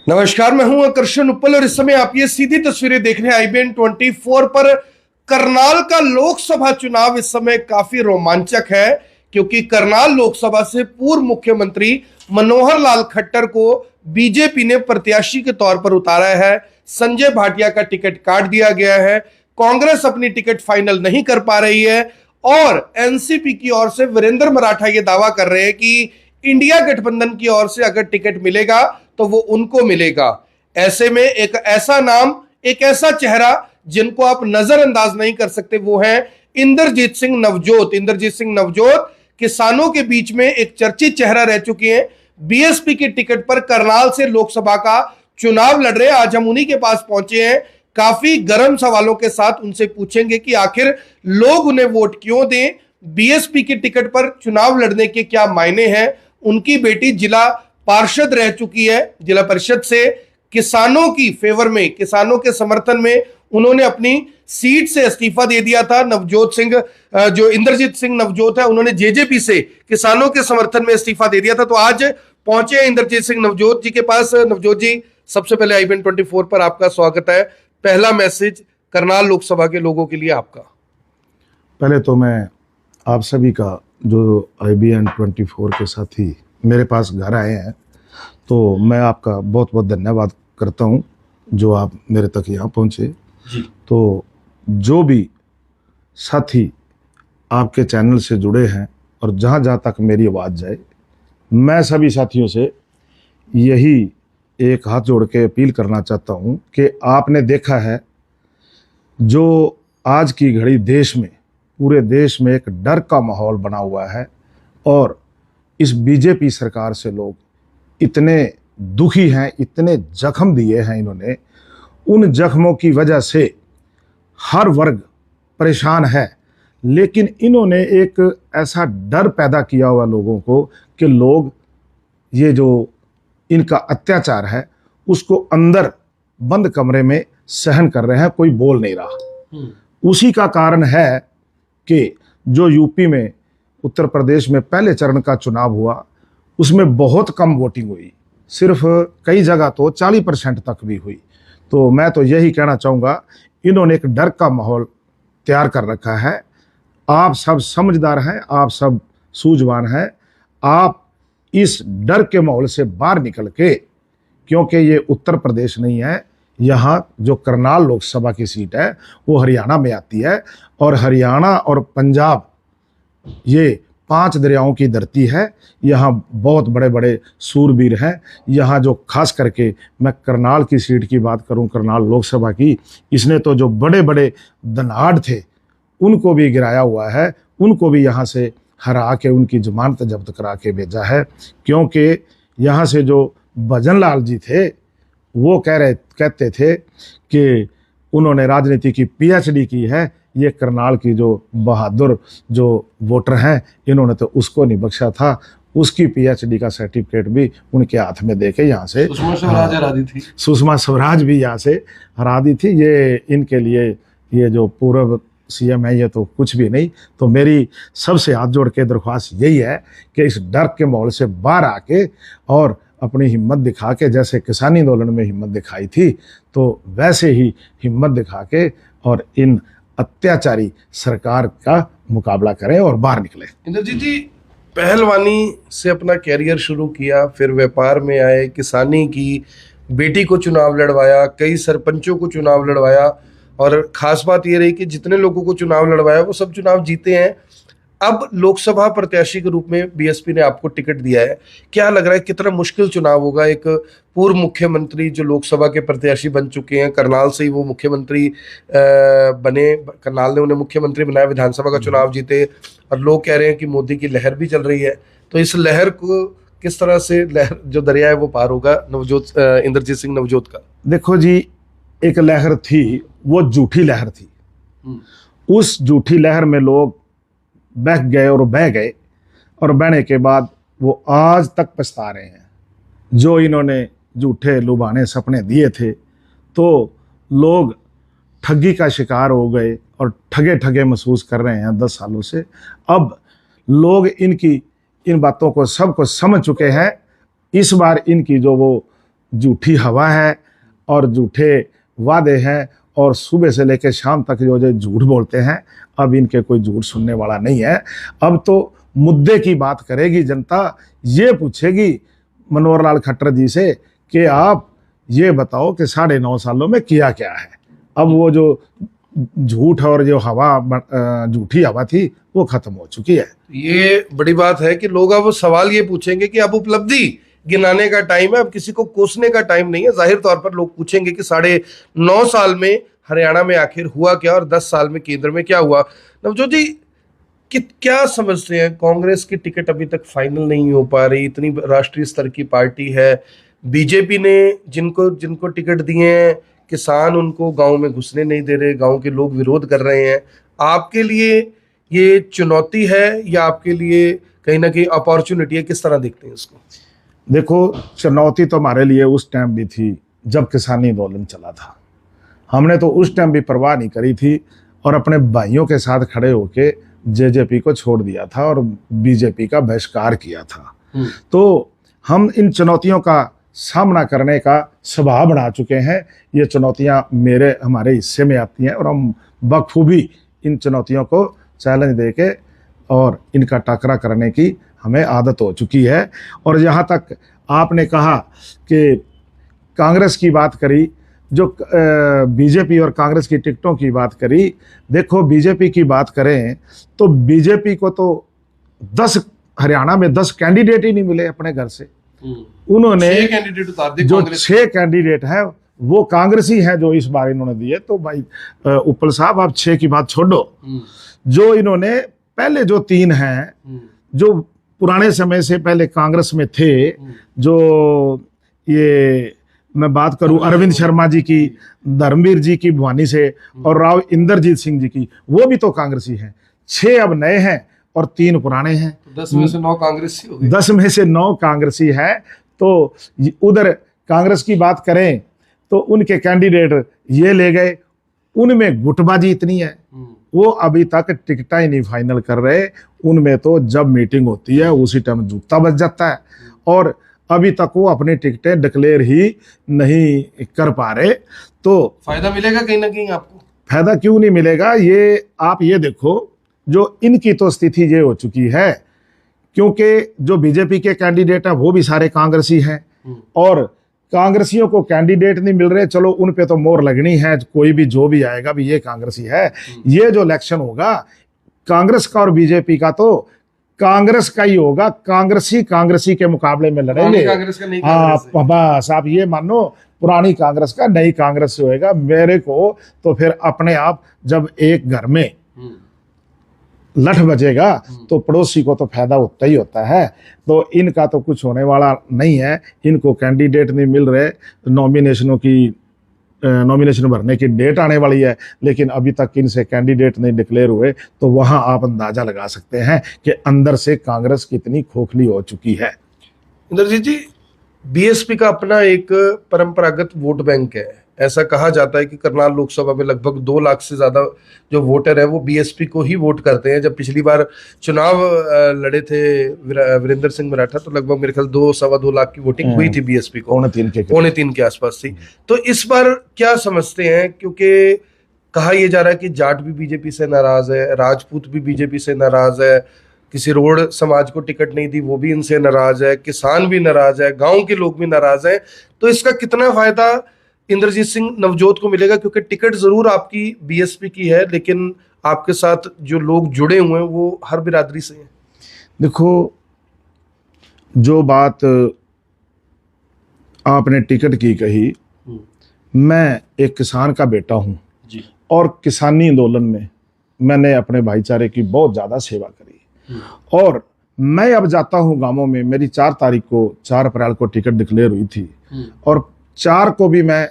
नमस्कार, मैं हूं आकर्षण उपल और इस समय आप ये सीधी तस्वीरें देख रहे हैं IBN 24 पर। करनाल का लोकसभा चुनाव इस समय काफी रोमांचक है क्योंकि करनाल लोकसभा से पूर्व मुख्यमंत्री मनोहर लाल खट्टर को बीजेपी ने प्रत्याशी के तौर पर उतारा है। संजय भाटिया का टिकट काट दिया गया है। कांग्रेस अपनी टिकट फाइनल नहीं कर पा रही है और एनसीपी की ओर से वीरेंद्र मराठा ये दावा कर रहे हैं कि इंडिया गठबंधन की ओर से अगर टिकट मिलेगा तो वो उनको मिलेगा। ऐसे में एक ऐसा नाम, एक ऐसा चेहरा जिनको आप नजरअंदाज नहीं कर सकते, वो है इंद्रजीत सिंह नवजोत। इंद्रजीत सिंह नवजोत किसानों के बीच में एक चर्चित चेहरा रह चुके हैं। बीएसपी की टिकट पर करनाल से लोकसभा का चुनाव लड़ रहे हैं। आज हम उन्हीं के पास पहुंचे हैं। काफी गर्म सवालों के साथ उनसे पूछेंगे कि आखिर लोग उन्हें वोट क्यों दें, बीएसपी की टिकट पर चुनाव लड़ने के क्या मायने हैं। उनकी बेटी जिला पार्षद रह चुकी है। जिला परिषद से किसानों की फेवर में, किसानों के समर्थन में उन्होंने अपनी सीट से इस्तीफा दे दिया था। नवजोत सिंह, जो इंद्रजीत सिंह नवजोत है, उन्होंने जेजेपी से किसानों के समर्थन में इस्तीफा दे दिया था। तो आज पहुंचे हैं इंद्रजीत सिंह नवजोत जी के पास। नवजोत जी, सबसे पहले IBN 24 पर आपका स्वागत है। पहला मैसेज करनाल लोकसभा के लोगों के लिए आपका। पहले तो मैं आप सभी का, जो IBN 24 के साथी मेरे पास घर आए हैं, तो मैं आपका बहुत बहुत धन्यवाद करता हूं जो आप मेरे तक यहाँ पहुँचे जी। तो जो भी साथी आपके चैनल से जुड़े हैं और जहाँ जहाँ तक मेरी आवाज़ जाए, मैं सभी साथियों से यही एक हाथ जोड़ के अपील करना चाहता हूँ कि आपने देखा है जो आज की घड़ी देश में, पूरे देश में एक डर का माहौल बना हुआ है और इस बीजेपी सरकार से लोग इतने दुखी हैं, इतने जख्म दिए हैं इन्होंने। उन जख्मों की वजह से हर वर्ग परेशान है, लेकिन इन्होंने एक ऐसा डर पैदा किया हुआ लोगों को कि लोग ये जो इनका अत्याचार है उसको अंदर बंद कमरे में सहन कर रहे हैं, कोई बोल नहीं रहा। उसी का कारण है कि जो यूपी में, उत्तर प्रदेश में पहले चरण का चुनाव हुआ, उसमें बहुत कम वोटिंग हुई, सिर्फ कई जगह तो 40% तक भी हुई। तो मैं तो यही कहना चाहूँगा, इन्होंने एक डर का माहौल तैयार कर रखा है। आप सब समझदार हैं, आप सब सूझवान हैं। आप इस डर के माहौल से बाहर निकल के, क्योंकि ये उत्तर प्रदेश नहीं है, यहाँ जो करनाल लोकसभा की सीट है वो हरियाणा में आती है और हरियाणा और पंजाब ये 5 दरियाओं की धरती है। यहाँ बहुत बड़े बड़े सूरवीर हैं। यहाँ जो खास करके मैं करनाल की सीट की बात करूँ, करनाल लोकसभा की, इसने तो जो बड़े बड़े धनाढ़ थे उनको भी गिराया हुआ है, उनको भी यहाँ से हरा के उनकी जमानत जब्त करा के भेजा है। क्योंकि यहाँ से जो भजन लाल जी थे वो कहते थे कि उन्होंने राजनीति की PhD की है। ये करनाल की जो बहादुर जो वोटर हैं, इन्होंने तो उसको नहीं बख्शा था। उसकी PhD का सर्टिफिकेट भी उनके हाथ में देके यहाँ से सुषमा स्वराज हरा दी थी। सुषमा स्वराज भी यहाँ से हरा दी थी। ये इनके लिए, ये जो पूर्व CM है, ये तो कुछ भी नहीं। तो मेरी सबसे हाथ जोड़ के दरख्वास्त यही है कि इस डर के माहौल से बाहर आके और अपनी हिम्मत दिखा के, जैसे किसानी आंदोलन में हिम्मत दिखाई थी, तो वैसे ही हिम्मत दिखा के और इन अत्याचारी सरकार का मुकाबला करें और बाहर निकले। इंद्रजीत जी, पहलवानी से अपना कैरियर शुरू किया, फिर व्यापार में आए, किसानी की, बेटी को चुनाव लड़वाया, कई सरपंचों को चुनाव लड़वाया और खास बात ये रही कि जितने लोगों को चुनाव लड़वाया वो सब चुनाव जीते हैं। अब लोकसभा प्रत्याशी के रूप में बीएसपी ने आपको टिकट दिया है। क्या लग रहा है कितना मुश्किल चुनाव होगा? एक पूर्व मुख्यमंत्री जो लोकसभा के प्रत्याशी बन चुके हैं, करनाल से ही वो मुख्यमंत्री बने, करनाल ने उन्हें मुख्यमंत्री बनाया, विधानसभा का चुनाव जीते और लोग कह रहे हैं कि मोदी की लहर भी चल रही है। तो इस लहर को किस तरह से, लहर जो दरिया है वो पार होगा नवजोत, इंद्रजीत सिंह नवजोत का? देखो जी, एक लहर थी, वो झूठी लहर थी। उस झूठी लहर में लोग बह गए और बह गए, और बहने के बाद वो आज तक पछता रहे हैं। जो इन्होंने झूठे लुभाने सपने दिए थे, तो लोग ठगी का शिकार हो गए और ठगे ठगे महसूस कर रहे हैं 10 सालों से। अब लोग इन बातों को सबको समझ चुके हैं। इस बार इनकी जो वो झूठी हवा है और झूठे वादे हैं, और सुबह से लेकर शाम तक जो झूठ बोलते हैं, अब इनके कोई झूठ सुनने वाला नहीं है। अब तो मुद्दे की बात करेगी जनता, ये पूछेगी मनोहर लाल खट्टर जी से कि आप ये बताओ कि 9.5 सालों में किया क्या है। अब वो जो झूठ और जो हवा झूठी हवा थी वो खत्म हो चुकी है। ये बड़ी बात है कि लोग अब सवाल ये पूछेंगे कि अब उपलब्धि गिनाने का टाइम है, अब किसी को कोसने का टाइम नहीं है। जाहिर तौर पर लोग पूछेंगे कि 9.5 साल में हरियाणा में आखिर हुआ क्या और 10 साल में केंद्र में क्या हुआ। नवजोत जी, कि क्या समझते हैं, कांग्रेस की टिकट अभी तक फाइनल नहीं हो पा रही, इतनी राष्ट्रीय स्तर की पार्टी है, बीजेपी ने जिनको टिकट दिए हैं, किसान उनको गांव में घुसने नहीं दे रहे, गांव के लोग विरोध कर रहे हैं। आपके लिए ये चुनौती है या आपके लिए कहीं ना कहीं अपॉर्चुनिटी है? किस तरह देखते हैं इसको? देखो, चुनौती तो हमारे लिए उस टाइम भी थी जब किसानी आंदोलन चला था। हमने तो उस टाइम भी परवाह नहीं करी थी और अपने भाइयों के साथ खड़े होके जेजेपी को छोड़ दिया था और बीजेपी का बहिष्कार किया था। तो हम इन चुनौतियों का सामना करने का स्वभाव बना चुके हैं। ये चुनौतियां हमारे हिस्से में आती हैं और हम बखूबी इन चुनौतियों को चैलेंज देके और इनका टकरा करने की हमें आदत हो चुकी है। और जहाँ तक आपने कहा कि कांग्रेस की बात करी, जो बीजेपी और कांग्रेस की टिकटों की बात करी, देखो बीजेपी की बात करें तो बीजेपी को तो हरियाणा में 10 कैंडिडेट ही नहीं मिले अपने घर से। उन्होंने 6 कैंडिडेट उतार दिए। जो 6 कैंडिडेट हैं वो कांग्रेसी हैं जो इस बार इन्होंने दिए। तो भाई उपल साहब, आप 6 की बात छोड़ो, जो इन्होंने पहले जो 3 हैं जो पुराने समय से पहले कांग्रेस में थे, जो ये मैं बात करूं अरविंद शर्मा जी की, धर्मवीर जी की भवानी से और राव इंद्रजीत सिंह जी की, वो भी तो कांग्रेसी हैं। 6 अब नए हैं और 3 पुराने हैं। 10 में से 9 कांग्रेसी हो गए। 10 में से 9 कांग्रेसी हैं। तो उधर कांग्रेस की बात करें तो उनके कैंडिडेट ये ले गए, उनमें गुटबाजी इतनी है, वो अभी तक टिकट ही नहीं फाइनल कर रहे। उनमें तो जब मीटिंग होती है उसी टाइम जूता बच जाता है और अभी तक वो अपनी टिकटें डिक्लेयर ही नहीं कर पा रहे। तो फायदा मिलेगा कहीं ना कहीं आपको? फायदा क्यों नहीं मिलेगा? ये आप ये देखो, जो इनकी तो स्थिति ये हो चुकी है, क्योंकि जो बीजेपी के कैंडिडेट हैं वो भी सारे कांग्रेसी हैं और कांग्रेसियों को कैंडिडेट नहीं मिल रहे। चलो उन पे तो मोहर लगनी है, कोई भी जो भी आएगा भी ये कांग्रेसी है। ये जो इलेक्शन होगा कांग्रेस का और बीजेपी का, तो कांग्रेस का ही होगा। कांग्रेसी के मुकाबले में लड़ेंगे। कांग्रेस का नहीं, हाँ बस आप ये मानो, पुरानी कांग्रेस का नई कांग्रेस से होएगा। मेरे को तो फिर अपने आप जब एक घर में लठ बजेगा तो पड़ोसी को तो फायदा होता ही होता है। तो इनका तो कुछ होने वाला नहीं है। इनको कैंडिडेट नहीं मिल रहे। नॉमिनेशन भरने की डेट आने वाली है, लेकिन अभी तक इनसे कैंडिडेट नहीं डिक्लेयर हुए। तो वहां आप अंदाजा लगा सकते हैं कि अंदर से कांग्रेस कितनी खोखली हो चुकी है। इंद्रजीत जी, बीएसपी का अपना एक परंपरागत वोट बैंक है। ऐसा कहा जाता है कि करनाल लोकसभा में लगभग 2 लाख से ज्यादा जो वोटर है वो बीएसपी को ही वोट करते हैं। जब पिछली बार चुनाव लड़े थे वीरेंद्र सिंह मराठा, तो लगभग मेरे ख्याल 2-2.25 लाख की वोटिंग हुई थी बीएसपी को, 2.25 के आसपास थी। तो इस बार क्या समझते हैं? क्योंकि कहा यह जा रहा है कि जाट भी बीजेपी से नाराज है, राजपूत भी बीजेपी से नाराज है, किसी रोड समाज को टिकट नहीं दी वो भी इनसे नाराज है, किसान भी नाराज है, गांव के लोग भी नाराज हैं। तो इसका कितना फायदा इंद्रजीत सिंह नवजोत को मिलेगा? क्योंकि टिकट जरूर आपकी बीएसपी की है, लेकिन आपके साथ जो लोग जुड़े हुए हैं वो हर बिरादरी से हैं। देखो, जो बात आपने टिकट की कही, मैं एक किसान का बेटा हूं जी, और किसानी आंदोलन में मैंने अपने भाईचारे की बहुत ज्यादा सेवा करी। और मैं अब जाता हूं गांवों में। मेरी 4 तारीख को 4 अप्रैल को टिकट डिक्लेयर हुई थी और 4 को भी मैं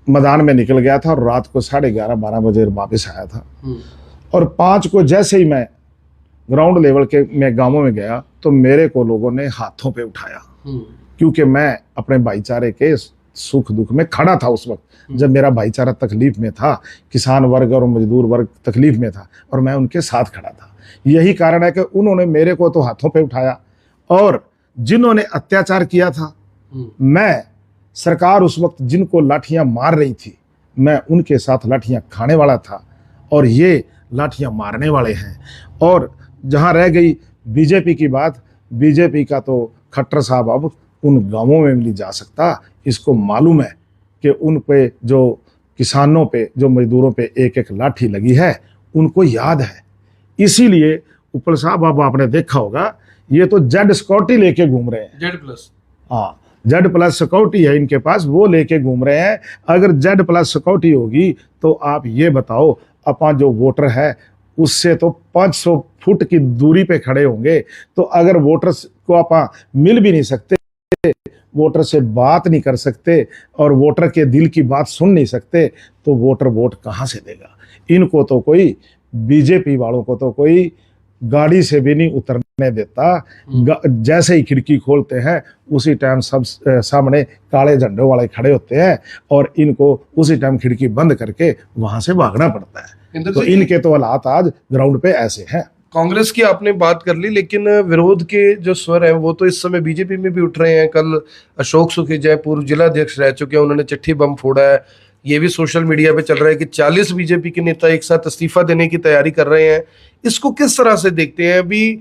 मैदान में निकल गया था और रात को 11:30-12 बजे वापस आया था। और 5 को जैसे ही मैं ग्राउंड लेवल के में गांवों में गया तो मेरे को लोगों ने हाथों पे उठाया, क्योंकि मैं अपने भाईचारे के सुख दुख में खड़ा था। उस वक्त जब मेरा भाईचारा तकलीफ में था, किसान वर्ग और मजदूर वर्ग तकलीफ में था और मैं उनके साथ खड़ा था। यही कारण है कि उन्होंने मेरे को तो हाथों पे उठाया और जिन्होंने अत्याचार किया था मैं सरकार उस वक्त जिनको लाठियां मार रही थी, मैं उनके साथ लाठियां खाने वाला था और ये लाठियां मारने वाले हैं। और जहां रह गई बीजेपी की बात, बीजेपी का तो खट्टर साहब अब उन गांवों में भी नहीं जा सकता। इसको मालूम है कि उन पे जो किसानों पे, जो मजदूरों पे एक एक लाठी लगी है, उनको याद है। इसीलिए उपल साहब, अब आपने देखा होगा, ये तो जेड सिक्योरिटी लेके घूम रहे हैं। Z+। हाँ, Z+ सिक्योरिटी है इनके पास, वो लेके घूम रहे हैं। अगर Z+ सिक्योरिटी होगी तो आप ये बताओ, अपना जो वोटर है उससे तो 500 फुट की दूरी पे खड़े होंगे। तो अगर वोटर को आप मिल भी नहीं सकते, वोटर से बात नहीं कर सकते और वोटर के दिल की बात सुन नहीं सकते, तो वोटर वोट कहाँ से देगा? इनको तो कोई, बीजेपी वालों को तो कोई गाड़ी से भी नहीं उतरने देता। जैसे ही खिड़की खोलते हैं उसी टाइम सब सामने काले झंडों वाले खड़े होते हैं और इनको उसी टाइम खिड़की बंद करके वहां से भागना पड़ता है। तो इनके तो हालात आज ग्राउंड पे ऐसे हैं। कांग्रेस की आपने बात कर ली, लेकिन विरोध के जो स्वर हैं वो तो इस समय बीजेपी में भी उठ रहे हैं। कल अशोक सुखीजा पूर्व जिला अध्यक्ष रह चुके हैं, उन्होंने चिट्ठी बम फोड़ा है। ये भी सोशल मीडिया पे चल रहा है कि 40 बीजेपी के नेता एक साथ इस्तीफा देने की तैयारी कर रहे हैं। इसको किस तरह से देखते हैं? अभी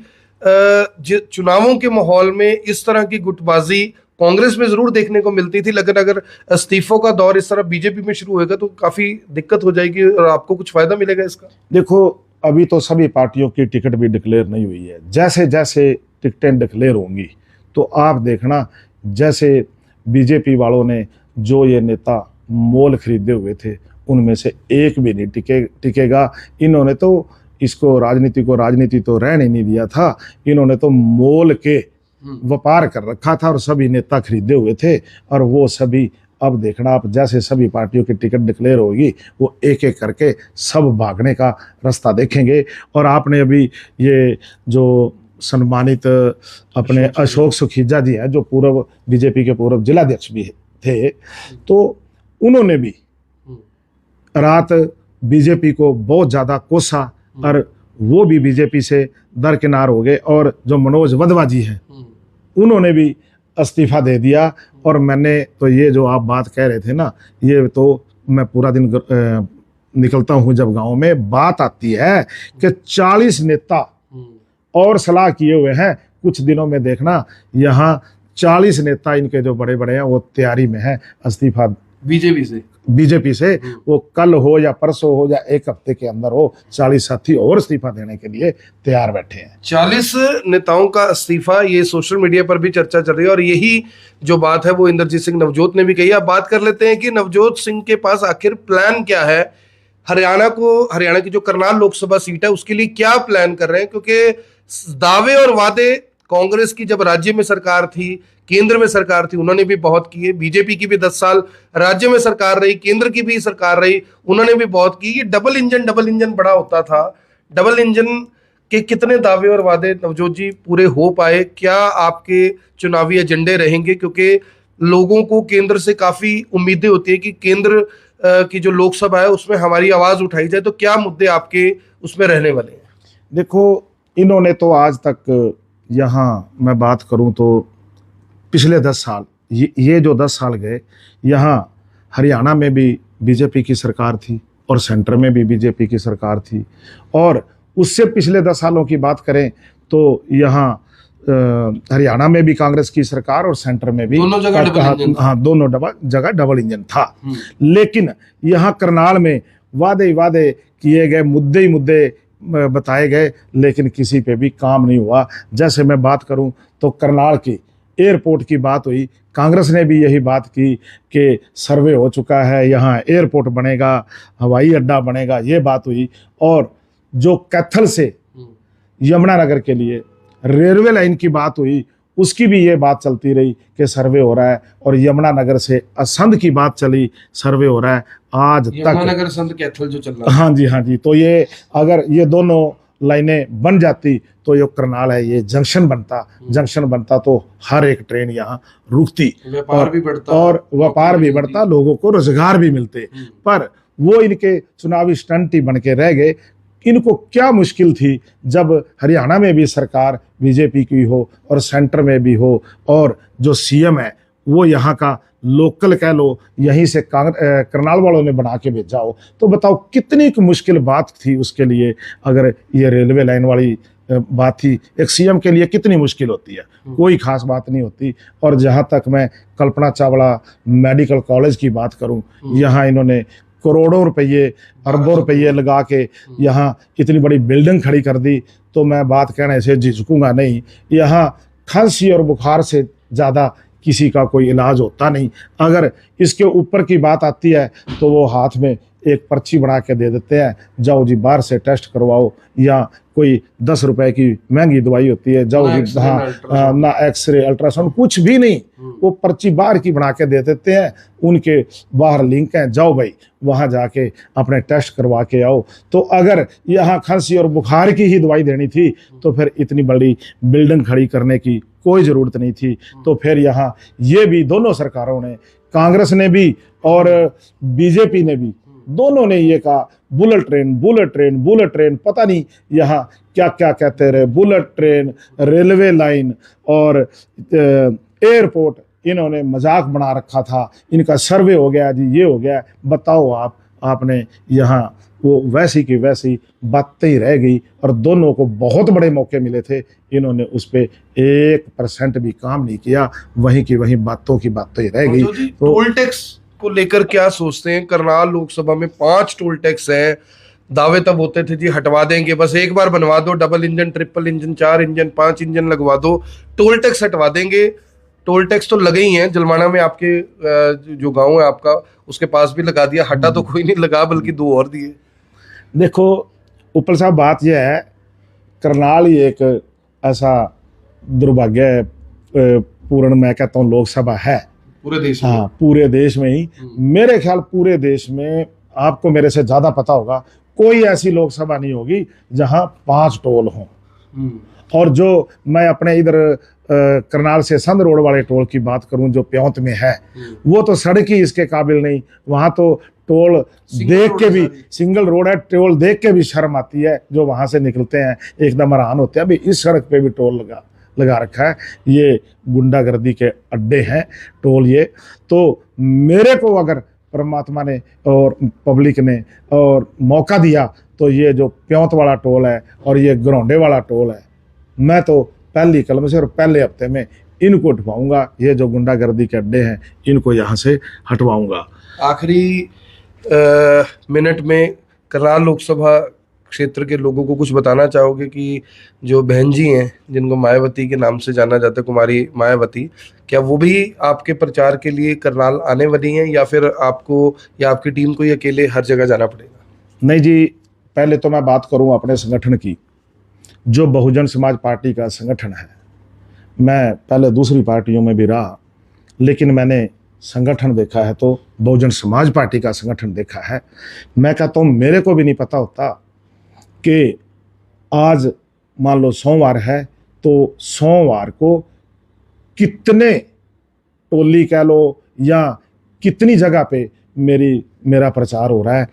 चुनावों के माहौल में इस तरह की गुटबाजी कांग्रेस में जरूर देखने को मिलती थी, लेकिन अगर इस्तीफों का दौर इस तरह बीजेपी में शुरू होएगा तो काफी दिक्कत हो जाएगी और आपको कुछ फायदा मिलेगा इसका? देखो, अभी तो सभी पार्टियों की टिकट भी डिक्लेयर नहीं हुई है। जैसे जैसे टिकटें डिक्लेयर होंगी तो आप देखना, जैसे बीजेपी वालों ने जो ये नेता मोल खरीदे हुए थे उनमें से एक भी नहीं टिकेगा। इन्होंने तो इसको राजनीति तो रहने नहीं दिया था। इन्होंने तो मोल के व्यापार कर रखा था और सभी नेता खरीदे हुए थे। और वो सभी, अब देखना आप, जैसे सभी पार्टियों की टिकट डिक्लेयर होगी वो एक एक करके सब भागने का रास्ता देखेंगे। और आपने अभी ये जो सम्मानित अपने अशोक सुखीजा जी हैं, जो पूर्व बीजेपी के पूर्व जिलाध्यक्ष भी थे, तो उन्होंने भी रात बीजेपी को बहुत ज्यादा कोसा और वो भी बीजेपी से दरकिनार हो गए। और जो मनोज वधवा जी हैं, उन्होंने भी इस्तीफा दे दिया। और मैंने तो ये जो आप बात कह रहे थे ना, ये तो मैं पूरा दिन निकलता हूं जब गांव में, बात आती है कि 40 नेता और सलाह किए हुए हैं। कुछ दिनों में देखना, यहाँ 40 नेता इनके जो बड़े बड़े हैं वो तैयारी में हैं इस्तीफा बीजेपी से। वो कल हो या परसों हो या एक हफ्ते के अंदर हो, 40 साथी और इस्तीफा देने के लिए तैयार बैठे हैं। 40 नेताओं का इस्तीफा, ये सोशल मीडिया पर भी चर्चा चल रही है। और यही जो बात है वो इंद्रजीत सिंह नवजोत ने भी कही। अब बात कर लेते हैं कि नवजोत सिंह के पास आखिर प्लान क्या है। हरियाणा की जो करनाल लोकसभा सीट है उसके लिए क्या प्लान कर रहे हैं? क्योंकि दावे और वादे कांग्रेस की जब राज्य में सरकार थी, केंद्र में सरकार थी, उन्होंने भी बहुत किए। बीजेपी की भी 10 साल राज्य में सरकार रही, केंद्र की भी सरकार रही, उन्होंने भी बहुत की। ये डबल इंजन बड़ा होता था। डबल इंजन के कितने दावे और वादे नवजोत जी पूरे हो पाए? क्या आपके चुनावी एजेंडे रहेंगे? क्योंकि लोगों को केंद्र से काफी उम्मीदें होती है कि केंद्र की जो लोकसभा है उसमें हमारी आवाज उठाई जाए। तो क्या मुद्दे आपके उसमें रहने वाले हैं? देखो, इन्होंने तो आज तक, यहाँ मैं बात करूं तो पिछले 10 साल, ये जो 10 साल गए, यहाँ हरियाणा में भी बीजेपी की सरकार थी और सेंटर में भी बीजेपी की सरकार थी। और उससे पिछले 10 सालों की बात करें तो यहाँ हरियाणा में भी कांग्रेस की सरकार और सेंटर में भी दोनों जगह डबल इंजन था। लेकिन यहाँ करनाल में वादे किए गए, मुद्दे ही मुद्दे बताए गए, लेकिन किसी पे भी काम नहीं हुआ। जैसे मैं बात करूं तो करनाल की एयरपोर्ट की बात हुई, कांग्रेस ने भी यही बात की कि सर्वे हो चुका है, यहाँ एयरपोर्ट बनेगा, हवाई अड्डा बनेगा, ये बात हुई। और जो कैथल से यमुनानगर के लिए रेलवे लाइन की बात हुई, उसकी भी ये बात चलती रही कि सर्वे हो रहा है। और यमुनानगर से असंध की बात चली, सर्वे हो रहा है। आज तक यमुनानगर संध कैथल जो चल रहा है, हाँ जी। तो ये अगर ये दोनों लाइनें बन जाती तो ये करनाल है, ये जंक्शन बनता तो हर एक ट्रेन यहाँ रुकती, व्यापार भी बढ़ता और व्यापार भी बढ़ता, लोगों को रोजगार भी मिलते। पर वो इनके चुनावी स्टंट ही बन के रह गए। इनको क्या मुश्किल थी जब हरियाणा में भी सरकार बीजेपी की हो और सेंटर में भी हो, और जो सीएम है वो यहाँ का लोकल कह लो, यहीं से करनाल वालों ने बना के भेजा हो, तो बताओ कितनी मुश्किल बात थी उसके लिए। अगर ये रेलवे लाइन वाली बात थी, एक सीएम के लिए कितनी मुश्किल होती है, कोई खास बात नहीं होती। और जहाँ तक मैं कल्पना चावला मेडिकल कॉलेज की बात करूँ, यहाँ इन्होंने करोड़ों रुपये अरबों रुपये लगा के यहाँ इतनी बड़ी बिल्डिंग खड़ी कर दी, तो मैं बात कहने से झिझकूंगा नहीं। यहाँ खांसी और बुखार से ज़्यादा किसी का कोई इलाज होता नहीं। अगर इसके ऊपर की बात आती है तो वो हाथ में एक पर्ची बना के दे देते हैं, जाओ जी बाहर से टेस्ट करवाओ, या कोई 10 रुपए की महंगी दवाई होती है, जाओ जी, हाँ, ना एक्सरे अल्ट्रासाउंड कुछ भी नहीं, वो पर्ची बाहर की बना के दे देते हैं, उनके बाहर लिंक है, जाओ भाई वहां जाके अपने टेस्ट करवा के आओ। तो अगर यहाँ खांसी और बुखार की ही दवाई देनी थी तो फिर इतनी बड़ी बिल्डिंग खड़ी करने की कोई जरूरत नहीं थी। तो फिर यहाँ ये भी दोनों सरकारों ने, कांग्रेस ने भी और बीजेपी ने भी, दोनों ने ये कहा bullet train bullet train bullet train, पता नहीं यहाँ क्या क्या कहते रहे, बुलेट ट्रेन, रेलवे लाइन और एयरपोर्ट, इन्होंने मजाक बना रखा था, इनका सर्वे हो गया जी, ये हो गया। बताओ आपने यहाँ वो वैसी की वैसी बातें ही रह गई, और दोनों को बहुत बड़े मौके मिले थे, इन्होंने उस पर 1% भी काम नहीं किया, वहीं की वहीं बातों की बातें ही रह गई। तो टोल टैक्स को लेकर क्या सोचते हैं? करनाल लोकसभा में 5 टोल टैक्स हैं, दावे तब होते थे जी हटवा देंगे, बस एक बार बनवा दो, double engine, triple engine, 4 engine, 5 engine लगवा दो, टोल टैक्स हटवा देंगे। टोल टैक्स तो लगे ही हैं, जलमाना में आपके जो गांव है आपका, उसके पास भी लगा दिया, हटा तो कोई नहीं लगा, बल्कि 2 और दिए। देखो उपल साहब, बात यह है, करनाल ही एक ऐसा दुर्भाग्य पूर्ण, मैं कहता हूँ, लोकसभा है पूरे देश में। हाँ, पूरे देश में ही, मेरे ख्याल पूरे देश में, आपको मेरे से ज्यादा पता होगा, कोई ऐसी लोकसभा नहीं होगी जहां 5 टोल हों। और जो मैं अपने इधर करनाल से संध रोड वाले टोल की बात करूं, जो प्योंत में है, वो तो सड़क ही इसके काबिल नहीं, वहां तो टोल देख के भी, सिंगल रोड है, टोल देख के भी शर्म आती है। जो वहां से निकलते हैं एकदम हैरान होते हैं, अभी इस सड़क पे भी टोल लगा रखा है, ये गुंडागर्दी के अड्डे हैं टोल ये। तो मेरे को अगर परमात्मा ने और पब्लिक ने और मौका दिया, तो ये जो प्योंत वाला टोल है और ये घरौंडे वाला टोल है, मैं तो पहली कलम से और पहले हफ्ते में इनको हटवाऊंगा। ये जो गुंडागर्दी के अड्डे हैं, इनको यहाँ से हटवाऊंगा। आखिरी मिनट में करनाल लोकसभा क्षेत्र के लोगों को कुछ बताना चाहोगे कि जो बहन जी हैं, जिनको मायावती के नाम से जाना जाता है, कुमारी मायावती, क्या वो भी आपके प्रचार के लिए करनाल आने वाली हैं, या फिर आपको या आपकी टीम को ही अकेले हर जगह जाना पड़ेगा? नहीं जी, पहले तो मैं बात करूं अपने संगठन की, जो बहुजन समाज पार्टी का संगठन है। मैं पहले दूसरी पार्टियों में भी रहा, लेकिन मैंने संगठन देखा है तो बहुजन समाज पार्टी का संगठन देखा है। मैं कहता हूँ, मेरे को भी नहीं पता होता कि आज मान लो सोमवार है, तो सोमवार को कितने टोली कह लो या कितनी जगह पे मेरा प्रचार हो रहा है।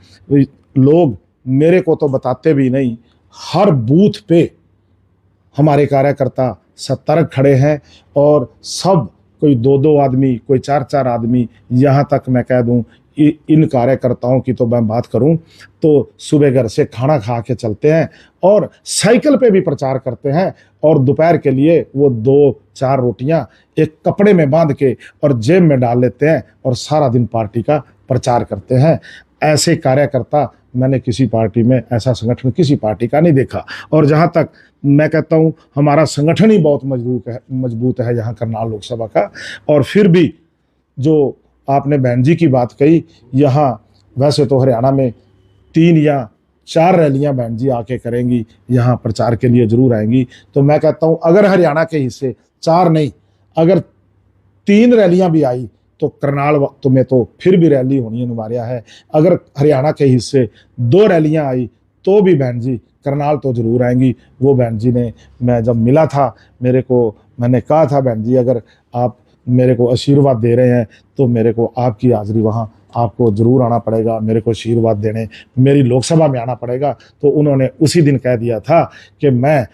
लोग मेरे को तो बताते भी नहीं, हर बूथ पे हमारे कार्यकर्ता सतर्क खड़े हैं, और सब, कोई 2-2 आदमी, कोई 4-4 आदमी, यहाँ तक मैं कह दूं, इन कार्यकर्ताओं की तो मैं बात करूं तो सुबह घर से खाना खा के चलते हैं और साइकिल पे भी प्रचार करते हैं, और दोपहर के लिए वो 2-4 रोटियां एक कपड़े में बांध के और जेब में डाल लेते हैं और सारा दिन पार्टी का प्रचार करते हैं। ऐसे कार्यकर्ता मैंने किसी पार्टी में, ऐसा संगठन किसी पार्टी का नहीं देखा। और जहां तक मैं कहता हूं, हमारा संगठन ही बहुत मजबूत है यहाँ करनाल लोकसभा का। और फिर भी जो आपने बहन जी की बात कही, यहाँ वैसे तो हरियाणा में 3 या 4 रैलियां बहन जी आके करेंगी, यहाँ प्रचार के लिए जरूर आएंगी। तो मैं कहता हूँ, अगर हरियाणा के हिस्से 4 नहीं, अगर 3 रैलियां भी आई तो करनाल में तो फिर भी रैली होनी अनिवार्य है। अगर हरियाणा के हिस्से 2 रैलियां आई तो भी बहन जी करनाल तो जरूर आएंगी। वो बहन जी ने, मैं जब मिला था, मैंने कहा था, बहन जी अगर आप मेरे को आशीर्वाद दे रहे हैं तो मेरे को आपकी हाजिरी वहाँ आपको जरूर आना पड़ेगा, मेरे को आशीर्वाद देने मेरी लोकसभा में आना पड़ेगा। तो उन्होंने उसी दिन कह दिया था कि मैं,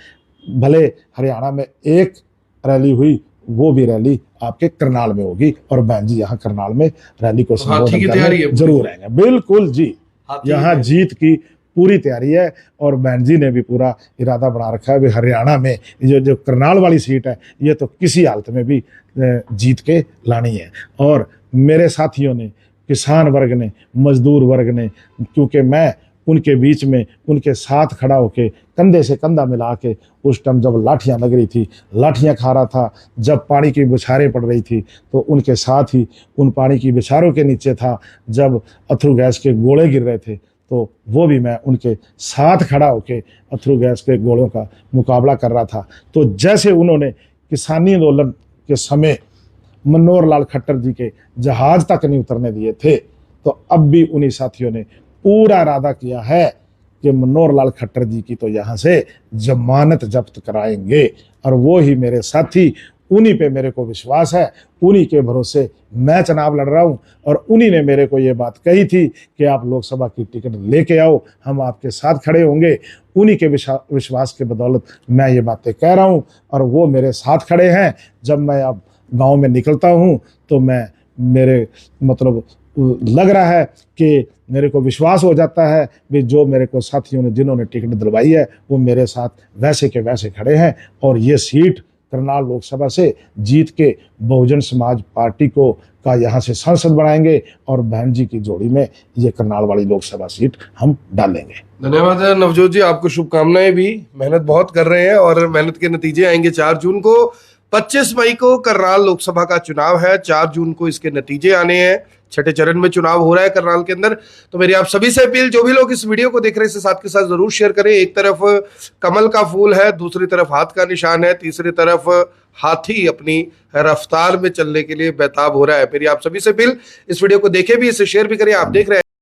भले हरियाणा में 1 रैली हुई वो भी रैली आपके करनाल में होगी और बहन जी यहाँ करनाल में रैली को हाथी की तैयारी है जरूर आएंगे। बिल्कुल जी, यहाँ जीत की पूरी तैयारी है और बहन जी ने भी पूरा इरादा बना रखा है भी हरियाणा में जो करनाल वाली सीट है ये तो किसी हालत में भी जीत के लानी है। और मेरे साथियों ने, किसान वर्ग ने, मजदूर वर्ग ने, क्योंकि मैं उनके बीच में उनके साथ खड़ा होके कंधे से कंधा मिला के उस टाइम जब लाठियां लग रही थी, लाठियां खा रहा था, जब पानी की बौछारें पड़ रही थी तो उनके साथ ही उन पानी की बौछारों के नीचे था, जब अथरू गैस के गोले गिर रहे थे तो वो भी मैं उनके साथ खड़ा होके अथरू गैस के गोलों का मुकाबला कर रहा था। तो जैसे उन्होंने किसानी आंदोलन के समय मनोहर लाल खट्टर जी के जहाज तक नहीं उतरने दिए थे, तो अब भी उन्हीं साथियों ने पूरा इरादा किया है कि मनोहर लाल खट्टर जी की तो यहाँ से जमानत जब्त कराएंगे। और वो ही मेरे साथी, उन्हीं पे मेरे को विश्वास है, उन्हीं के भरोसे मैं चुनाव लड़ रहा हूँ। और उन्हीं ने मेरे को ये बात कही थी कि आप लोकसभा की टिकट लेके आओ, हम आपके साथ खड़े होंगे। उन्हीं के विश्वास के बदौलत मैं ये बातें कह रहा हूँ और वो मेरे साथ खड़े हैं। जब मैं अब गांव में निकलता हूँ तो मेरे मतलब लग रहा है कि मेरे को विश्वास हो जाता है कि जो मेरे को साथियों ने, जिन्होंने टिकट दिलवाई है, वो मेरे साथ वैसे के वैसे खड़े हैं। और ये सीट करनाल लोकसभा से जीत के बहुजन समाज पार्टी को का यहाँ से सांसद बनाएंगे और बहन जी की जोड़ी में ये करनाल वाली लोकसभा सीट हम डालेंगे। धन्यवाद नवजोत जी, आपको शुभकामनाएं भी। मेहनत बहुत कर रहे हैं और मेहनत के नतीजे आएंगे 4 जून को। 25 मई को करनाल लोकसभा का चुनाव है, 4 जून को इसके नतीजे आने हैं। छठे चरण में चुनाव हो रहा है करनाल के अंदर। तो मेरी आप सभी से अपील, जो भी लोग इस वीडियो को देख रहे हैं इसे साथ के साथ जरूर शेयर करें। एक तरफ कमल का फूल है, दूसरी तरफ हाथ का निशान है, तीसरी तरफ हाथी अपनी रफ्तार में चलने के लिए बेताब हो रहा है। मेरी आप सभी से अपील, इस वीडियो को देखें भी, इसे शेयर भी करें। आप देख रहे हैं